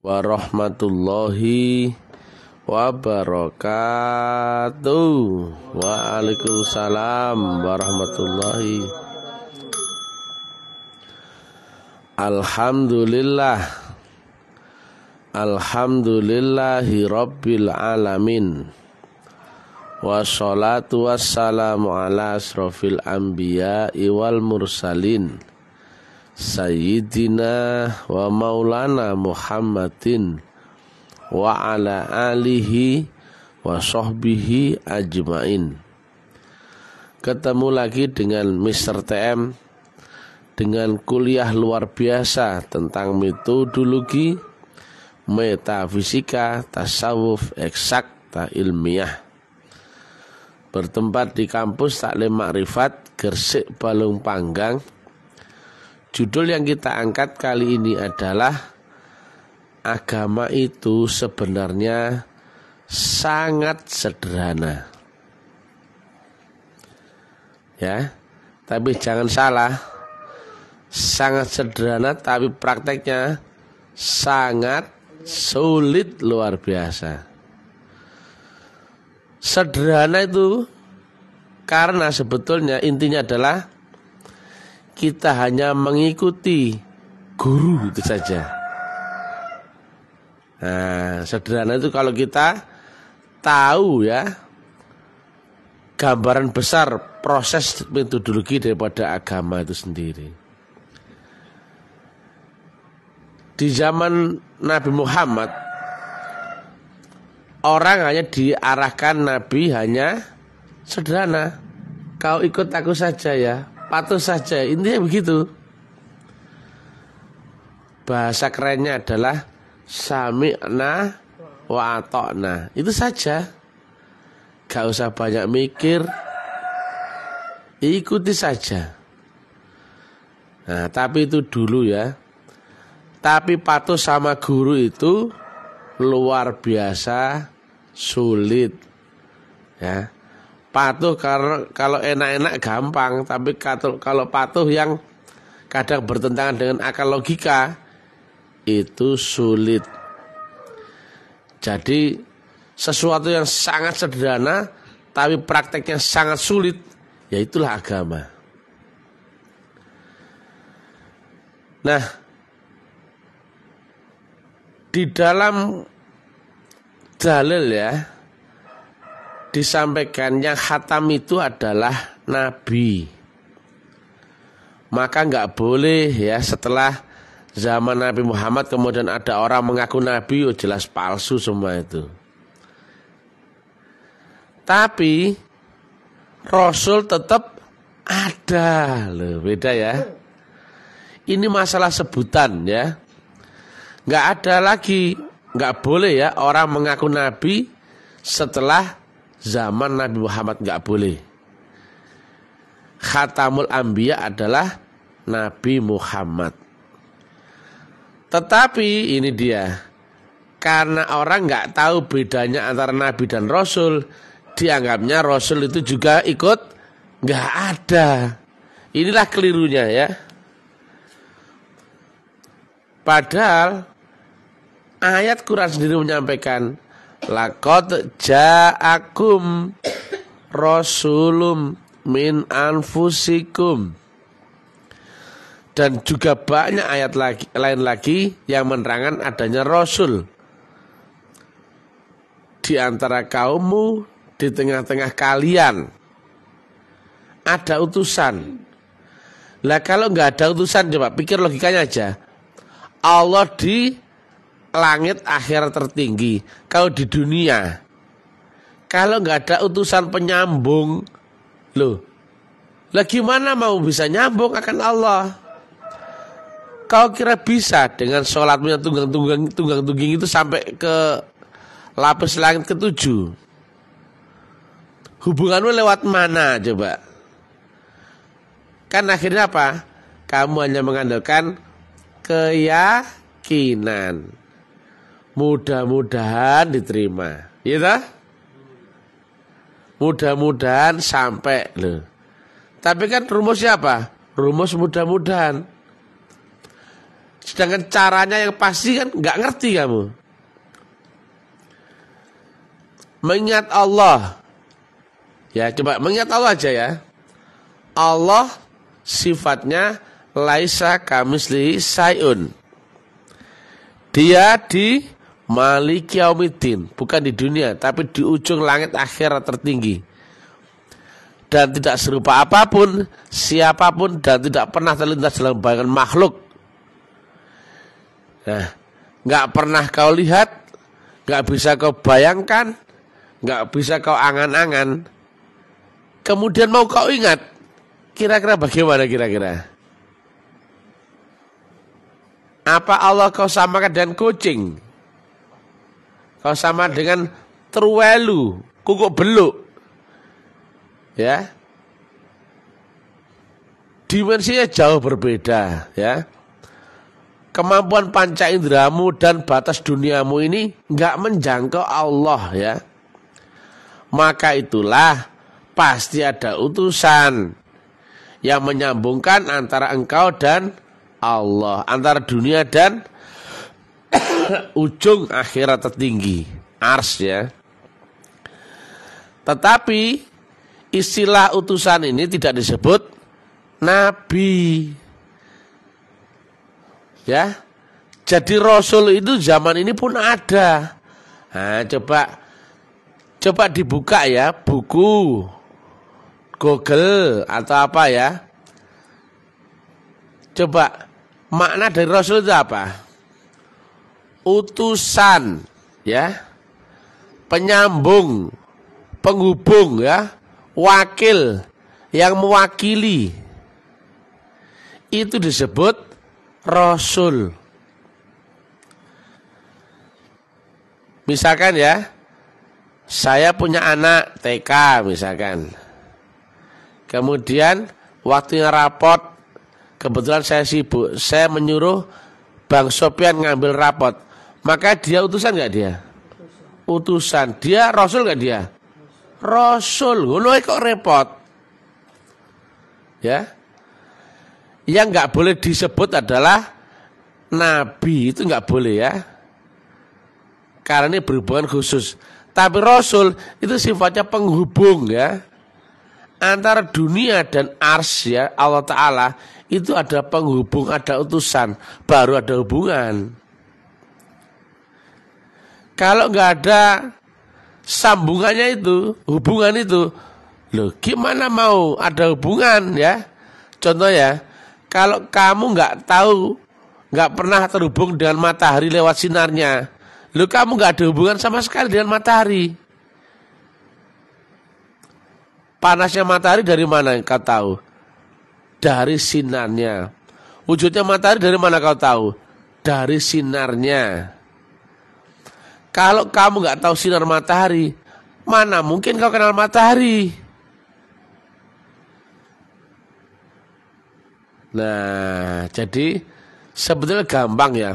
warahmatullahi wabarakatuh. Waalaikumsalam warahmatullahi. Alhamdulillah, alhamdulillahi rabbil alamin. Wassalatu wassalamu ala asrofil anbiya'i wal mursalin Sayyidina wa maulana Muhammadin wa ala alihi wa sahbihi ajmain. Ketemu lagi dengan Mr. TM dengan kuliah luar biasa tentang metodologi, metafisika, tasawuf, eksakta ilmiah. Bertempat di kampus Taklim Makrifat, Gresik, Balong Panggang. Judul yang kita angkat kali ini adalah agama itu sebenarnya sangat sederhana. Ya, tapi jangan salah, sangat sederhana tapi prakteknya sangat sulit luar biasa. Sederhana itu karena sebetulnya intinya adalah kita hanya mengikuti guru itu saja. Nah, sederhana itu kalau kita tahu ya gambaran besar proses metodologi daripada agama itu sendiri. Di zaman Nabi Muhammad, orang hanya diarahkan Nabi hanya sederhana. Kau ikut aku saja ya, patuh saja, intinya begitu. Bahasa kerennya adalah sami'na wa ata'na. Itu saja. Gak usah banyak mikir, ikuti saja. Nah, tapi itu dulu ya. Tapi patuh sama guru itu luar biasa sulit. Ya. Patuh karena kalau enak-enak gampang, tapi kalau patuh yang kadang bertentangan dengan akal logika itu sulit. Jadi sesuatu yang sangat sederhana tapi prakteknya sangat sulit, ya itulah agama. Nah, di dalam dalil ya disampaikan yang khatam itu adalah Nabi. Maka nggak boleh ya setelah zaman Nabi Muhammad kemudian ada orang mengaku Nabi, oh jelas palsu semua itu. Tapi Rasul tetap ada loh, beda ya. Ini masalah sebutan ya. Nggak ada lagi, nggak boleh ya orang mengaku Nabi setelah zaman Nabi Muhammad, nggak boleh. Khatamul Anbiya adalah Nabi Muhammad. Tetapi ini dia, karena orang nggak tahu bedanya antara Nabi dan Rasul, dianggapnya Rasul itu juga ikut nggak ada. Inilah kelirunya ya. Padahal ayat Quran sendiri menyampaikan laqad ja'akum rasulum min anfusikum. Dan juga banyak ayat lain lagi yang menerangkan adanya Rasul di antara kaummu, di tengah-tengah kalian ada utusan. Lah kalau nggak ada utusan, coba pikir logikanya aja. Allah di langit akhirat tertinggi, kalau di dunia, kalau nggak ada utusan penyambung, loh, lah gimana mau bisa nyambung akan Allah? Kau kira bisa dengan sholatnya tunggang-tunggang itu sampai ke lapis langit ke-7? Hubunganmu lewat mana coba? Kan akhirnya apa? Kamu hanya mengandalkan keyakinan. Mudah-mudahan diterima, gitu? Mudah-mudahan sampai loh. Tapi kan rumusnya apa? Rumus mudah-mudahan. Sedangkan caranya yang pasti kan nggak ngerti kamu. Mengingat Allah. Ya, coba mengingat Allah aja ya. Allah sifatnya laisa kamislihi syai'un. Dia di Maliki Yaumiddin, bukan di dunia, tapi di ujung langit akhirat tertinggi. Dan tidak serupa apapun, siapapun, dan tidak pernah terlintas dalam bayangan makhluk. Nah, nggak pernah kau lihat, nggak bisa kau bayangkan, nggak bisa kau angan-angan. Kemudian mau kau ingat, kira-kira bagaimana kira-kira? Apa Allah kau samakan dengan kucing? Kau sama dengan terwelu, kukuk beluk. Ya. Dimensinya jauh berbeda, ya. Kemampuan panca inderamu dan batas duniamu ini enggak menjangkau Allah, ya. Maka itulah pasti ada utusan yang menyambungkan antara engkau dan Allah, antara dunia dan ujung akhirat tertinggi, ars, ya. Tetapi istilah utusan ini tidak disebut nabi. Ya. Jadi rasul itu zaman ini pun ada. Nah, coba dibuka ya buku Google atau apa ya. Coba makna dari rasul itu apa? Utusan, ya, penyambung, penghubung, ya, wakil yang mewakili, itu disebut rasul. Misalkan ya, saya punya anak TK misalkan, kemudian waktunya rapot, kebetulan saya sibuk, saya menyuruh Bang Sopyan ngambil rapot. Maka dia utusan gak dia? Utusan. Dia rasul gak dia? Rasul. Ngono kok repot. Ya. Yang gak boleh disebut adalah nabi. Itu gak boleh ya. Karena ini berhubungan khusus. Tapi rasul itu sifatnya penghubung ya. Antara dunia dan ars ya, Allah Ta'ala itu ada penghubung, ada utusan, baru ada hubungan. Kalau nggak ada sambungannya itu, hubungan itu, loh gimana mau ada hubungan ya? Contoh ya, kalau kamu nggak tahu, nggak pernah terhubung dengan matahari lewat sinarnya, loh kamu nggak ada hubungan sama sekali dengan matahari. Panasnya matahari dari mana kau tahu? Dari sinarnya. Wujudnya matahari dari mana kau tahu? Dari sinarnya. Kalau kamu nggak tahu sinar matahari, mana mungkin kau kenal matahari? Nah, jadi sebetulnya gampang ya.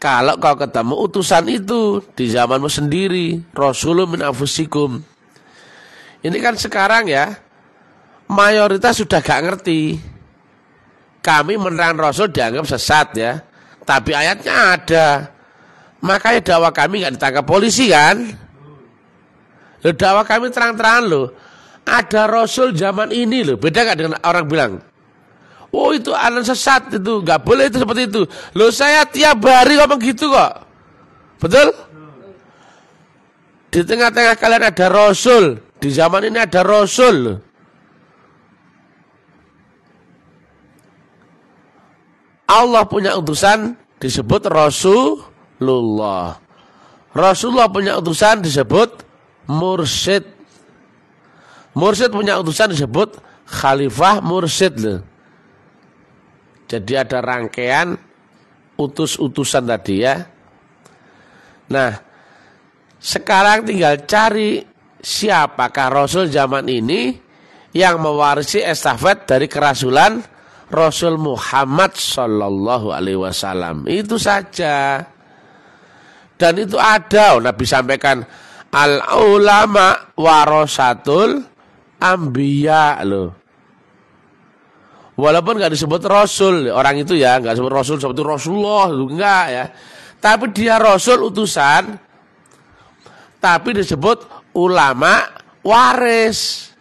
Kalau kau ketemu utusan itu di zamanmu sendiri, Rasulun min anfusikum. Ini kan sekarang ya, mayoritas sudah gak ngerti. Kami menerang Rasul dianggap sesat ya. Tapi ayatnya ada. Makanya dakwah kami gak ditangkap polisi kan. Loh, dakwah kami terang-terangan loh. Ada Rasul zaman ini loh. Beda gak dengan orang bilang, oh itu anak sesat itu. Gak boleh itu seperti itu. Loh saya tiap hari ngomong gitu kok. Betul? Di tengah-tengah kalian ada Rasul. Di zaman ini ada Rasul. Allah punya utusan disebut Rasulullah. Rasulullah punya utusan disebut mursyid. Mursyid punya utusan disebut khalifah mursyid loh. Jadi ada rangkaian utus-utusan tadi ya. Nah, sekarang tinggal cari siapakah Rasul zaman ini yang mewarisi estafet dari kerasulan Rasul Muhammad Sallallahu Alaihi Wasallam. Itu saja. Dan itu ada, Nabi sampaikan, al ulama warasatul anbiya loh. Walaupun nggak disebut Rasul orang itu ya, nggak disebut Rasul seperti Rasulullah, enggak ya. Tapi dia Rasul utusan, tapi disebut ulama waris.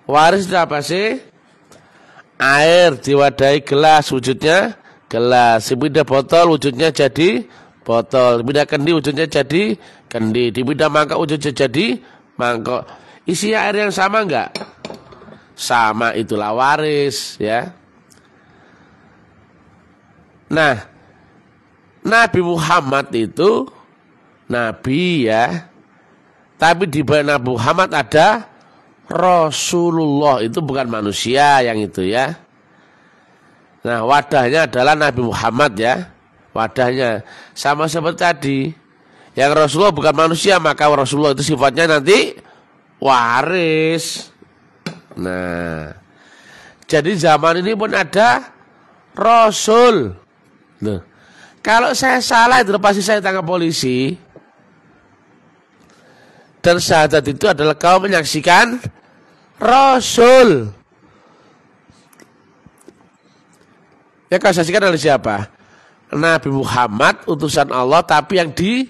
Waris itu apa sih? Air diwadahi gelas, wujudnya gelas. Dipindah botol, wujudnya jadi botol. Dipindah kendi, wujudnya jadi kendi. Dipindah mangkok, wujudnya jadi mangkok. Isi air yang sama enggak? Sama, itulah waris ya. Nah, Nabi Muhammad itu Nabi ya. Tapi di bawah Nabi Muhammad ada Rasulullah, itu bukan manusia yang itu ya. Nah, wadahnya adalah Nabi Muhammad ya. Wadahnya sama seperti tadi. Yang Rasulullah bukan manusia, maka Rasulullah itu sifatnya nanti waris. Nah, jadi zaman ini pun ada Rasul. Loh, kalau saya salah itu pasti saya tangkap polisi. Dan syahadat itu adalah kau menyaksikan Rasul. Ya, kau saksikan oleh siapa? Nabi Muhammad utusan Allah, tapi yang di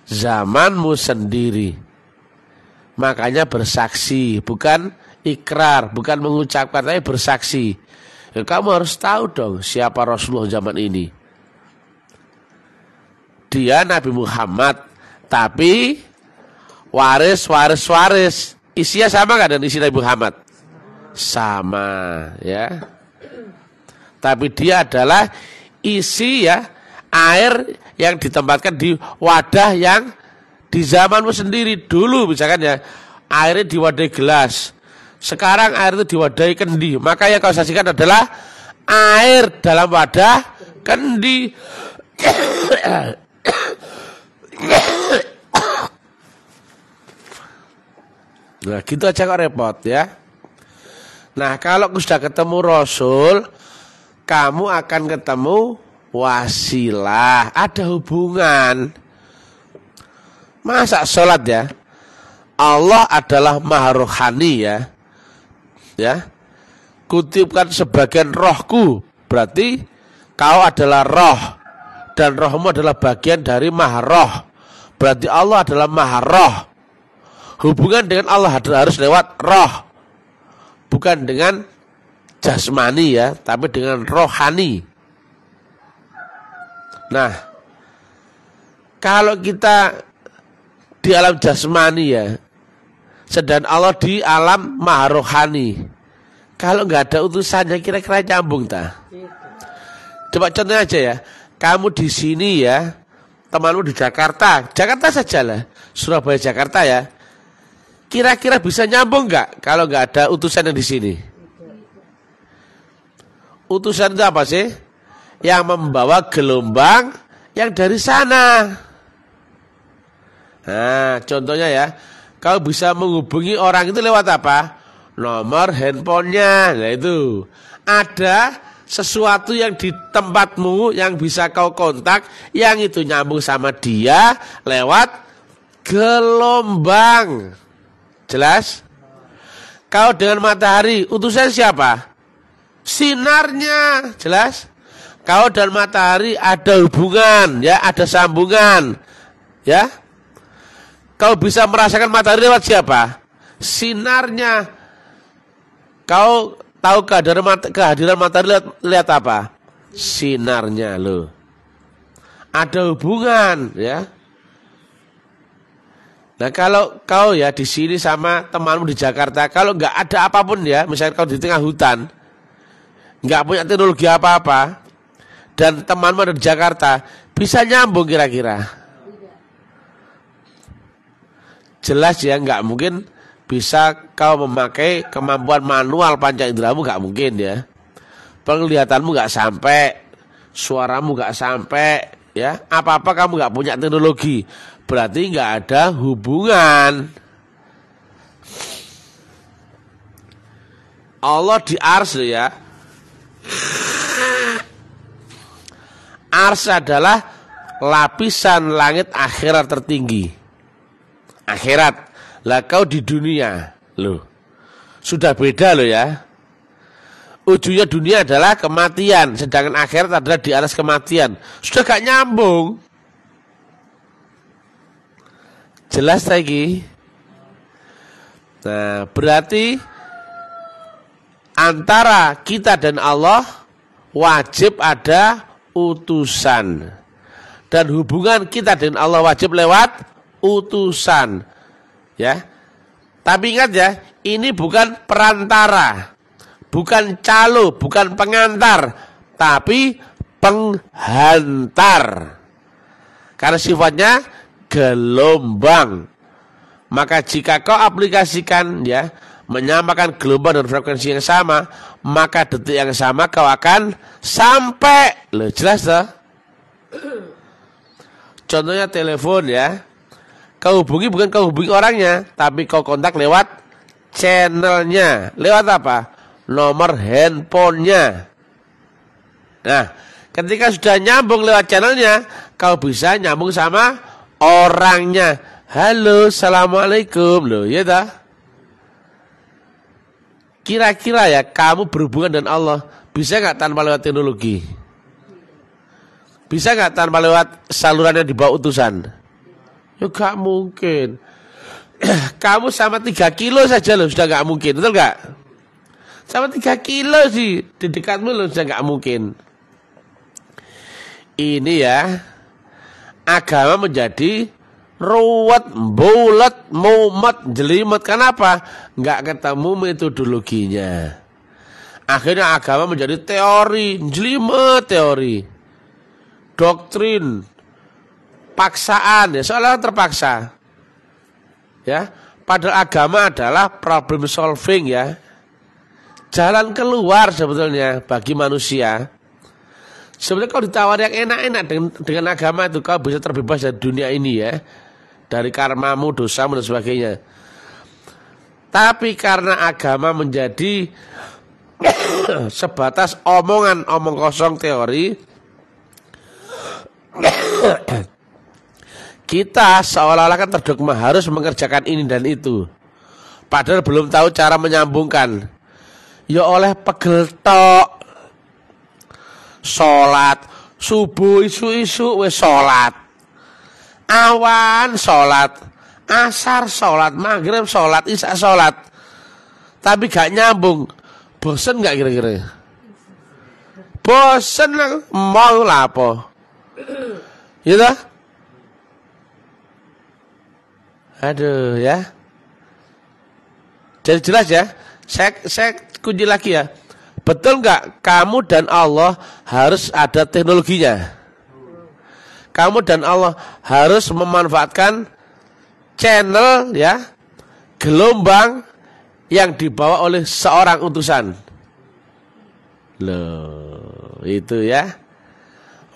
zamanmu sendiri. Makanya bersaksi, bukan ikrar, bukan mengucapkan, tapi bersaksi. Ya, kamu harus tahu dong siapa Rasulullah zaman ini. Dia Nabi Muhammad, tapi waris. Isinya sama kan dengan isi Nabi Muhammad? Sama ya. Tapi dia adalah isi ya, air yang ditempatkan di wadah yang di zamanmu sendiri. Dulu misalkan ya, airnya diwadahi gelas. Sekarang air itu diwadahi kendi. Maka yang kau saksikan adalah air dalam wadah kendi. Nah, gitu aja kok repot ya. Nah, kalau sudah ketemu Rasul, kamu akan ketemu wasilah. Ada hubungan. Masa sholat ya, Allah adalah maha rohani ya. Ya, kutipkan sebagian rohku, berarti kau adalah roh, dan rohmu adalah bagian dari maha roh. Berarti Allah adalah maha roh. Hubungan dengan Allah harus lewat roh, bukan dengan jasmani ya, tapi dengan rohani. Nah, kalau kita di alam jasmani ya, sedang Allah di alam maha rohani. Kalau nggak ada utusannya, kira-kira nyambung tak? Coba contohnya aja ya, kamu di sini ya, temanmu di Jakarta sajalah, Surabaya Jakarta ya. Kira-kira bisa nyambung nggak kalau nggak ada utusan yang di sini? Utusan itu apa sih? Yang membawa gelombang yang dari sana. Nah, contohnya ya, kau bisa menghubungi orang itu lewat apa? Nomor handphonenya. Nah itu, ada sesuatu yang di tempatmu yang bisa kau kontak, yang itu nyambung sama dia lewat gelombang. Jelas? Kau dengan matahari, utusan siapa? Sinarnya. Jelas? Kau dan matahari ada hubungan, ya, ada sambungan, ya. Kau bisa merasakan matahari lewat siapa? Sinarnya. Kau tahu kehadiran matahari lihat apa? Sinarnya loh. Ada hubungan, ya. Nah, kalau kau ya di sini sama temanmu di Jakarta, kalau nggak ada apapun ya, misalnya kau di tengah hutan, nggak punya teknologi apa-apa, dan temanmu ada di Jakarta, bisa nyambung kira-kira? Jelas ya, nggak mungkin bisa kau memakai kemampuan manual panca inderamu, nggak mungkin ya. Penglihatanmu nggak sampai, suaramu nggak sampai, ya. Apa-apa kamu nggak punya teknologi, berarti nggak ada hubungan. Allah di ars ya. Ars adalah lapisan langit akhirat tertinggi. Akhirat. Lah kau di dunia. Loh. Sudah beda loh ya. ujungnya dunia adalah kematian, sedangkan akhirat adalah di atas kematian. Sudah gak nyambung. Jelas lagi. Nah, berarti antara kita dan Allah wajib ada utusan. Dan hubungan kita dengan Allah wajib lewat utusan. Ya. Tapi ingat ya, ini bukan perantara, bukan calo, bukan pengantar, tapi penghantar. Karena sifatnya gelombang. Maka jika kau aplikasikan ya, menyamakan gelombang dan frekuensi yang sama, maka detik yang sama kau akan sampai. Loh, jelas toh? Contohnya telepon ya. Kau hubungi bukan kau hubungi orangnya, tapi kau kontak lewat channelnya. Lewat apa? Nomor handphonenya. Nah, ketika sudah nyambung lewat channelnya, kau bisa nyambung sama orangnya. Halo, assalamualaikum. Loh, ya dah. Kira-kira ya, kamu berhubungan dengan Allah bisa nggak tanpa lewat teknologi? Bisa nggak tanpa lewat saluran yang dibawa utusan? Ya gak mungkin. Kamu sama 3 kilo saja loh sudah gak mungkin, betul gak? Sama 3 kilo sih di dekatmu loh sudah gak mungkin. Ini ya, agama menjadi ruwet, bulat, mumet, jelimet. Kenapa? Gak ketemu metodologinya. Akhirnya agama menjadi teori, jelimet teori, doktrin, paksaan ya, seolah terpaksa. Ya, padahal agama adalah problem solving ya. Jalan keluar sebetulnya bagi manusia. Sebenarnya kalau ditawar yang enak-enak dengan agama itu kau bisa terbebas dari dunia ini ya. Dari karmamu, dosamu dan sebagainya. Tapi karena agama menjadi sebatas omong kosong teori, kita seolah-olah kan terdogma harus mengerjakan ini dan itu. Padahal belum tahu cara menyambungkan. Ya oleh pegel tok. Sholat subuh isu-isu wis sholat. Awan sholat. Asar sholat. Maghrib sholat. Isya sholat. Tapi gak nyambung. Bosen gak kira-kira? Bosen mau lah apa? Ya dah? Aduh ya. Jadi jelas ya. Saya kunci lagi ya. Betul nggak kamu dan Allah harus ada teknologinya? Kamu dan Allah harus memanfaatkan channel ya, gelombang yang dibawa oleh seorang utusan. Loh, itu ya.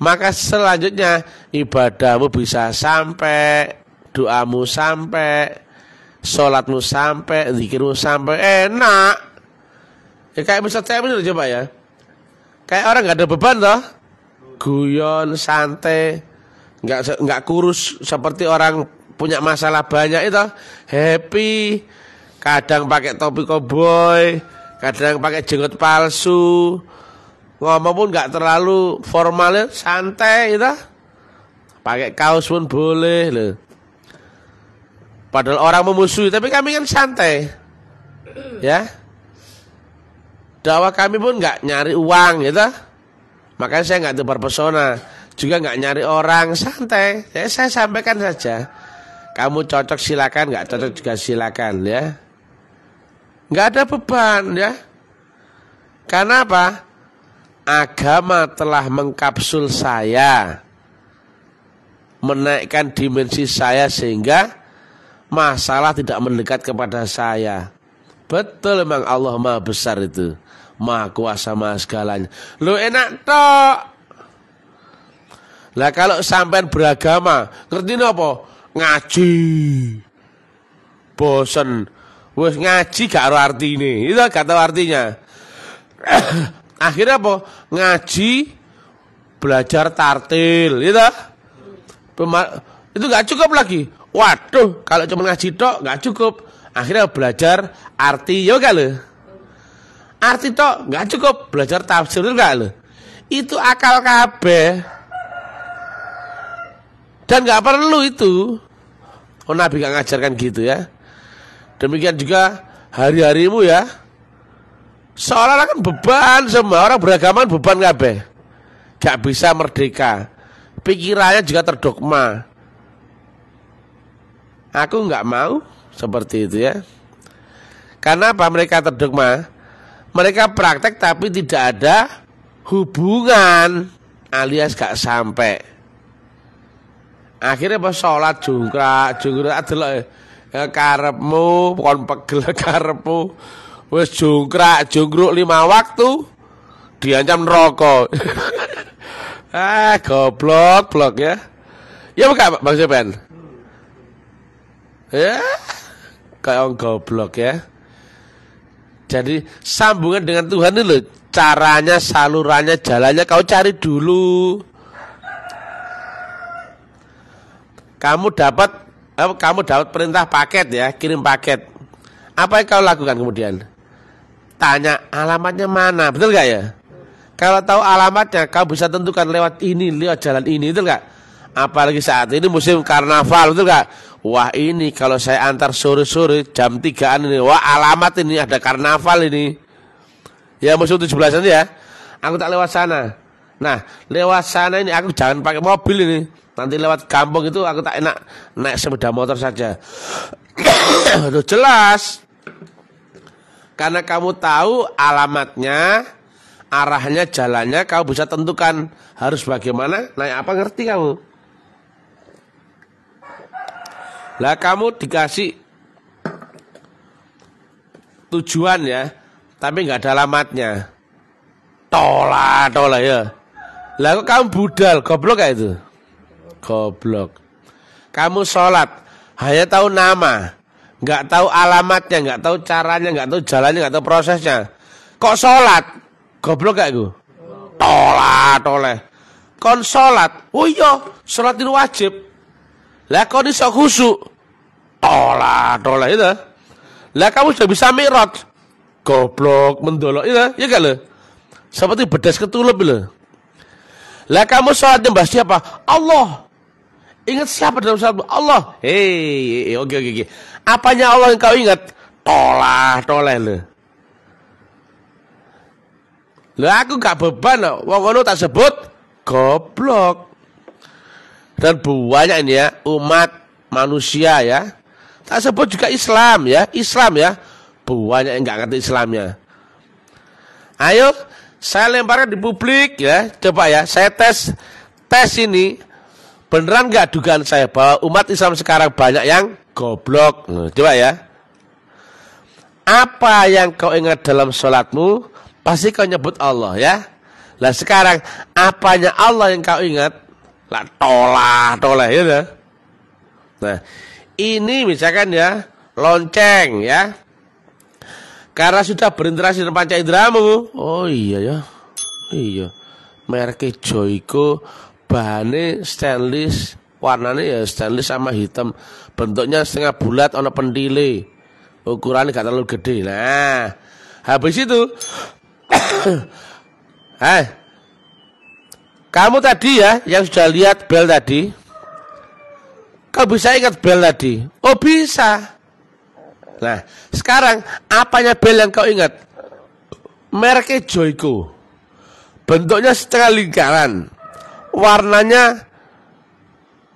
Maka selanjutnya ibadahmu bisa sampai, doamu sampai, sholatmu sampai, zikirmu sampai, enak. Ya kayak Ustaz saya bener coba ya. Kayak orang nggak ada beban toh, guyon, santai, nggak kurus seperti orang punya masalah banyak itu, happy. Kadang pakai topi koboi, kadang pakai jenggot palsu, ngomong pun nggak terlalu formal, santai itu. Pakai kaos pun boleh loh. Padahal orang memusuhi, tapi kami kan santai, ya. Dakwah kami pun nggak nyari uang, gitu. Makanya saya nggak tebar pesona, juga nggak nyari orang, santai. Ya, saya sampaikan saja. Kamu cocok silakan, nggak cocok juga silakan, ya. Nggak ada beban, ya. Karena apa? Agama telah mengkapsul saya, menaikkan dimensi saya sehingga masalah tidak mendekat kepada saya. Betul memang Allah Maha Besar itu, Maha Kuasa, Maha segalanya. Lo enak tok. Lah kalau sampean beragama, ngerti apa? Ngaji. Bosen. Wes ngaji gak ada artinya. Itu gak tahu artinya. Akhirnya apa? Ngaji, belajar tartil, gitu. Itu gak cukup lagi. Waduh, kalau cuma ngaji tok gak cukup. Akhirnya belajar arti yoga loh. arti tok nggak cukup, belajar tafsir enggak loh. Itu akal kabeh. Dan nggak perlu itu. Oh, Nabi nggak ngajarkan gitu ya. Demikian juga hari-harimu ya. Seolah-olah kan beban, semua orang beragama beban kabeh. Gak bisa merdeka. Pikirannya juga terdogma. Aku nggak mau seperti itu ya. Karena apa mereka terdogma? Mereka praktek tapi tidak ada hubungan, alias gak sampai. Akhirnya pas sholat jungkrak adalah karepmu kon pegel karepmu wis jungkrak 5 waktu diancam neraka. Goblok ya. Ya bukan Bang Sepen. Ya, kayak orang goblok ya. Jadi sambungan dengan Tuhan ini loh, caranya, salurannya, jalannya kau cari dulu. Kamu dapat perintah paket ya, kirim paket. Apa yang kau lakukan kemudian? Tanya alamatnya mana, betul gak ya? Kalau tahu alamatnya, kau bisa tentukan lewat jalan ini, betul gak? Apalagi saat ini musim karnaval, betul gak? Wah ini kalau saya antar sore-sore jam 3-an ini, wah alamat ini ada karnaval ini. Ya musim 17 nanti ya. Aku tak lewat sana. Nah lewat sana ini aku jangan pakai mobil ini. Nanti lewat kampung itu aku tak enak naik sepeda motor saja. Itu jelas. Karena kamu tahu alamatnya, arahnya, jalannya, kamu bisa tentukan harus bagaimana, naik apa, ngerti kamu. Lah kamu dikasih tujuan ya, tapi nggak ada alamatnya. Tola ya. Lah kok kamu budal, goblok kayak itu. Goblok. Kamu sholat, hanya tahu nama, nggak tahu alamatnya, nggak tahu caranya, nggak tahu jalannya, nggak tahu prosesnya. Kok sholat? Goblok kayak itu. Tola. Kon sholat, oh iya, sholat itu wajib. Lah kau ini sok khusyuk. Tola itu. Lah kamu sudah bisa mi'raj. Goblok mendolok itu, ya gak lo? Seperti bedas ketulup lo. Lah kamu sholat nyembah siapa? Allah. Ingat siapa dalam sholat? Allah. Oke. Apanya Allah yang kau ingat? Tola lo. Lah aku gak beban loh. Wong ngono tak sebut goblok. Dan banyak ini ya umat manusia ya. Tak sebut juga Islam ya. Banyak yang nggak ngerti Islamnya. Ayo saya lemparkan di publik ya. Coba ya saya tes ini. Beneran nggak dugaan saya bahwa umat Islam sekarang banyak yang goblok. Coba ya. Apa yang kau ingat dalam sholatmu? Pasti kau nyebut Allah ya. Lah sekarang apanya Allah yang kau ingat? Lah tolah ya. Nah, ini misalkan ya lonceng ya. Karena sudah berinteraksi dengan panca inderamu. Oh iya ya. Iya. Merek Joyko bahannya stainless, warnanya ya stainless sama hitam. Bentuknya setengah bulat ono pendile. Ukurannya gak terlalu gede. Nah, habis itu kamu tadi ya yang sudah lihat bel tadi, kau bisa ingat bel tadi? Oh bisa. Nah sekarang apanya bel yang kau ingat? Mereknya Joyko, bentuknya setengah lingkaran, warnanya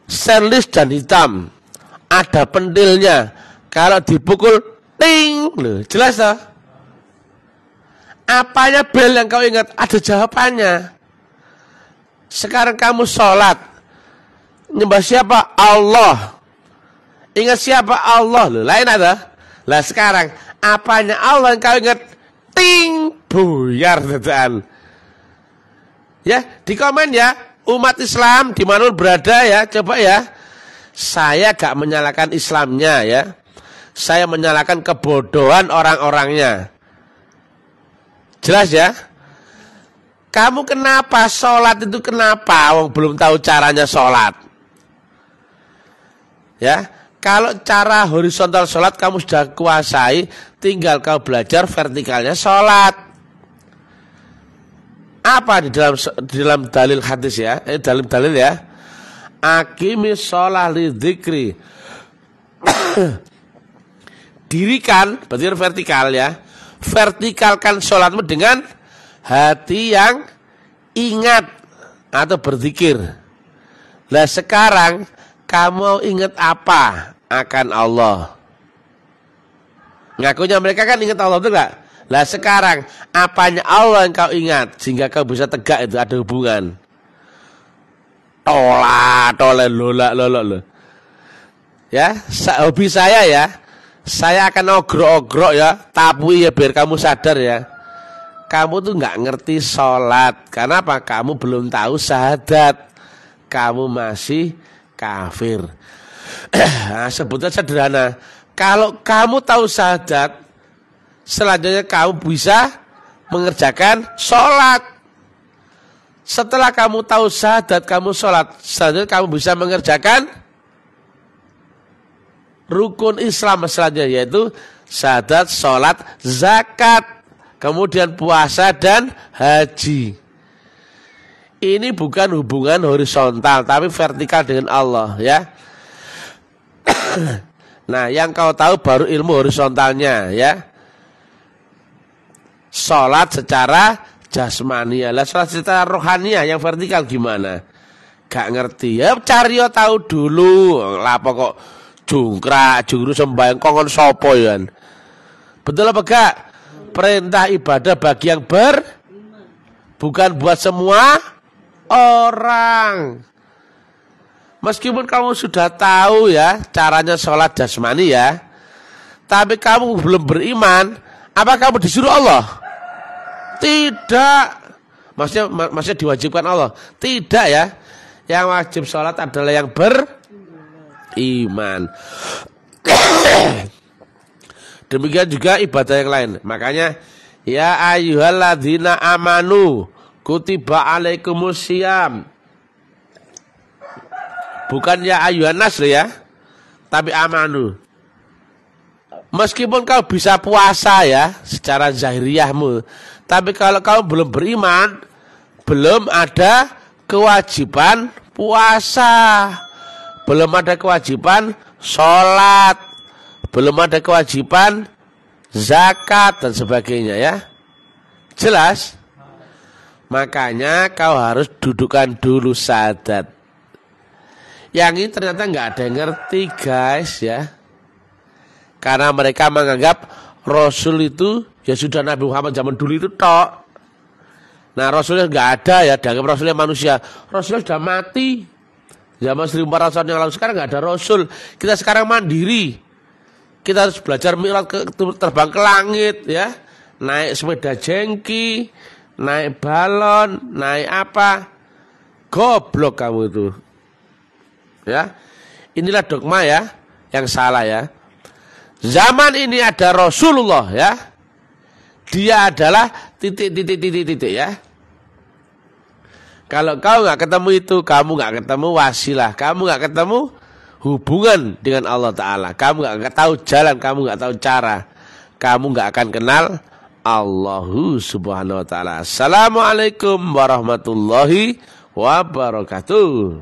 stainless dan hitam, ada pentilnya. Kalau dipukul ting, loh, jelas toh? Apanya bel yang kau ingat? Ada jawabannya. Sekarang kamu sholat, nyembah siapa? Allah. Ingat siapa? Allah. Loh, lain ada. Lah sekarang apanya Allah yang kau ingat? Ting, buyar dadaan. Ya, di komen ya, umat Islam dimanapun berada ya, coba ya. Saya gak menyalahkan Islamnya ya. Saya menyalahkan kebodohan orang-orangnya. Jelas ya? Kamu kenapa sholat itu kenapa? Wong belum tahu caranya sholat. Ya, kalau cara horizontal sholat kamu sudah kuasai, tinggal kau belajar vertikalnya sholat. Apa di dalam dalil hadis ya? Dalam dalil ya. Aqimis sholat lidzikri. Dirikan, berarti vertikal ya. Vertikalkan sholatmu dengan hati yang ingat atau berzikir. Lah sekarang kamu ingat apa akan Allah? Ngakunya mereka kan ingat Allah, betul gak? Lah sekarang apanya Allah yang kau ingat sehingga kau bisa tegak itu ada hubungan. Lola. Ya, hobi saya ya. Saya akan ogrok-ogrok ya, tapi ya biar kamu sadar ya. Kamu tuh nggak ngerti sholat. Karena apa? Kamu belum tahu syahadat. Kamu masih kafir. Nah, sebutnya sederhana. Kalau kamu tahu syahadat, selanjutnya kamu bisa mengerjakan sholat. Setelah kamu tahu syahadat, kamu sholat. Selanjutnya kamu bisa mengerjakan rukun Islam selanjutnya, yaitu syahadat, sholat, zakat, kemudian puasa dan haji. Ini bukan hubungan horizontal, tapi vertikal dengan Allah ya. Nah, yang kau tahu baru ilmu horizontalnya ya. Sholat secara jasmania, lah sholat secara rohania yang vertikal gimana? Gak ngerti ya, cari tahu dulu. Lapo kok jungkru sembahyang kongon sopo ya. Betul apa gak? Perintah ibadah bagi yang bukan buat semua orang. Meskipun kamu sudah tahu ya caranya sholat jasmani ya, tapi kamu belum beriman, apa kamu disuruh Allah? Tidak. Maksudnya diwajibkan Allah? Tidak ya. Yang wajib sholat adalah yang beriman. Demikian juga ibadah yang lain. Makanya ya ayyuhalladzina amanu kutiba alaikumusiyam. Bukan ya ayyuhan nas ya, tapi amanu. Meskipun kau bisa puasa ya secara zahiriyahmu, tapi kalau kau belum beriman, belum ada kewajiban puasa, belum ada kewajiban sholat, belum ada kewajiban zakat dan sebagainya ya. Jelas? Makanya kau harus dudukkan dulu syahadat. Yang ini ternyata nggak ada yang ngerti guys ya. Karena mereka menganggap Rasul itu ya sudah Nabi Muhammad zaman dulu itu tok. Nah Rasulnya nggak ada ya, dianggap Rasulnya manusia. Rasulnya sudah mati. Zaman 1400 tahun yang lalu, sekarang nggak ada Rasul. Kita sekarang mandiri. Kita harus belajar mi'raj, terbang ke langit ya. Naik sepeda jengki, naik balon, naik apa. Goblok kamu itu. Ya, inilah dogma ya yang salah ya. Zaman ini ada Rasulullah ya. Dia adalah titik ya. Kalau kau nggak ketemu itu, kamu nggak ketemu wasilah, kamu nggak ketemu hubungan dengan Allah Ta'ala, kamu nggak tahu jalan, kamu nggak tahu cara, kamu nggak akan kenal Allahu Subhanahu Wa Ta'ala. Assalamualaikum warahmatullahi wabarakatuh.